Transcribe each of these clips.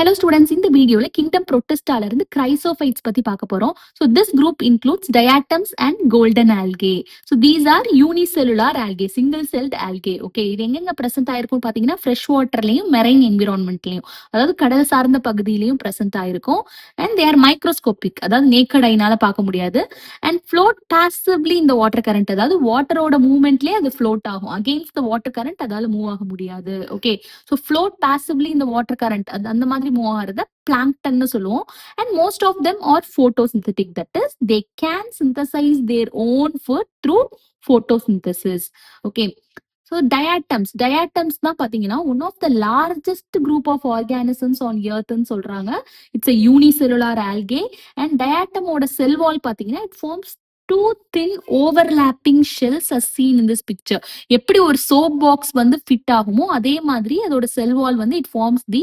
Hello students, in the video kingdom protista la irundhu chrysophytes பத்தி பார்க்க போறோம். So this group includes diatoms and golden algae. So these are unicellular algae, single celled algae. Okay, இது எங்கெங்க present ஆயிருக்கும் பாத்தீங்கன்னா fresh waterலயும் marine environmentலயும், அதாவது கடல் சார்ந்த பகுதியிலயும் present ஆயிருக்கும். And they are microscopic, அதாவது naked eyeனால பார்க்க முடியாது. And float passively in the water current, அதாவது வாட்டரோட மூவ்மெண்ட்லயே அது float ஆகும். Against the water current அதால மூவ் ஆக முடியாது. Okay, so float passively in the water current, அந்த மாதிரி மூவ் ஆகிறத பிளாங்க்டன்னு சொல்லுவோம். And most of them are photosynthetic, that is they can synthesize their own food through photosynthesis. Okay, so diatoms தான் பாத்தீங்கன்னா one of the largest group of organisms on எர்த்ன்னு சொல்றாங்க. It's a unicellular algae. And டயாட்டமோட cell wall பாத்தீங்கன்னா it forms two thin overlapping shells as seen in this picture. எப்படி ஒரு soap box வந்து fit ஆகுமோ அதே மாதிரி அதோட செல் வால் வந்து it forms the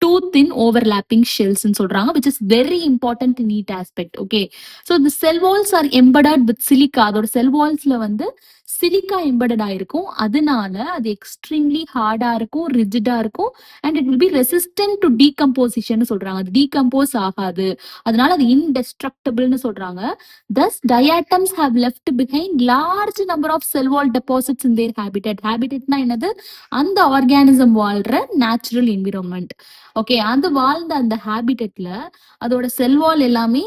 two thin overlapping shells ன்னு சொல்றாங்க, which is very important neat aspect. Okay, so the cell walls are embedded with silica. அதோட செல் வால்ஸ்ல வந்து சிலிக்கா எம்பெடட் ஆயிருக்கும். அதனால அது எக்ஸ்ட்ரீம்லி ஹார்டா இருக்கும், ரிஜிடா இருக்கும். And it will be resistant to decomposition சொல்றாங்க. அது டீகம்போஸ் ஆகாது, அதனால அது இன்டெஸ்ட்ரக்டபிள்னு சொல்றாங்க. Thus, diatoms have left behind large number of cell wall deposits in their habitat. Habitatனா என்னது? அந்த ஆர்கானிசம் வாழ்ற நேச்சுரல் என்விரான்மெண்ட். ஓகே, அந்த வாழ்ந்த அந்த ஹேபிட்டட்ல அதோட செல் வால் எல்லாமே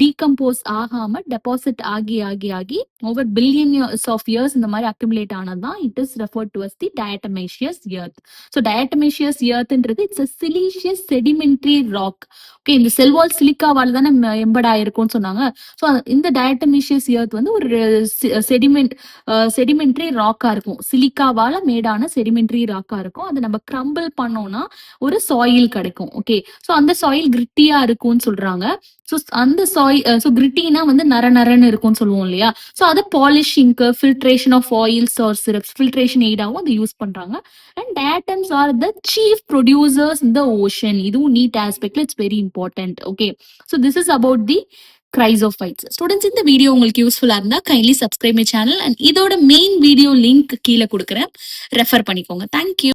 டீகம்போஸ் ஆகாம டெபாசிட் ஆகி ஆகி ஆகி ஓவர் பில்லியன் ஆஃப் இயர்ஸ் இந்த மாதிரி அக்யூமுலேட் ஆனதுதான் it is referred to as the diatomaceous earth. So diatomaceous எர்த்ன்றது it's a siliceous sedimentary rock. Okay, இந்த செல்வால் சிலிக்காவால் தானே எம்பட் ஆயிருக்கும்னு சொன்னாங்க. ஸோ இந்த டயட்டமேஷியஸ் எர்த் வந்து ஒரு செடிமெண்ட்ரி ராக்கா இருக்கும், சிலிக்காவால மேடான செடிமெண்ட்ரி ராக்கா இருக்கும். அதை நம்ம கிரம்பிள் பண்ணோம்னா ஒரு சாயில் கிடைக்கும். ஓகே, ஸோ அந்த சாயில் கிரிட்டியா இருக்கும்னு சொல்றாங்க. ஸோ அந்த ஸோ கிரிட்டினா வந்து நரன்னு இருக்கும்னு சொல்லுவோம் இல்லையா. ஸோ அதை பாலிஷிங்க்கு, filtration of oils or syrups, filtration எய்டாவும் அதை யூஸ் பண்றாங்க. And diatoms are the chief producers in the ocean. இதுவும் நீட் ஆஸ்பெக்ட்ல it's very important. Okay, so this is about the chrysophytes. Students, இந்த வீடியோ உங்களுக்கு யூஸ்ஃபுல்லா இருந்தா kindly subscribe my channel. And இதோட மெயின் வீடியோ லிங்க் கீழே கொடுக்குறேன், ரெஃபர் பண்ணிக்கோங்க. தேங்க்யூ.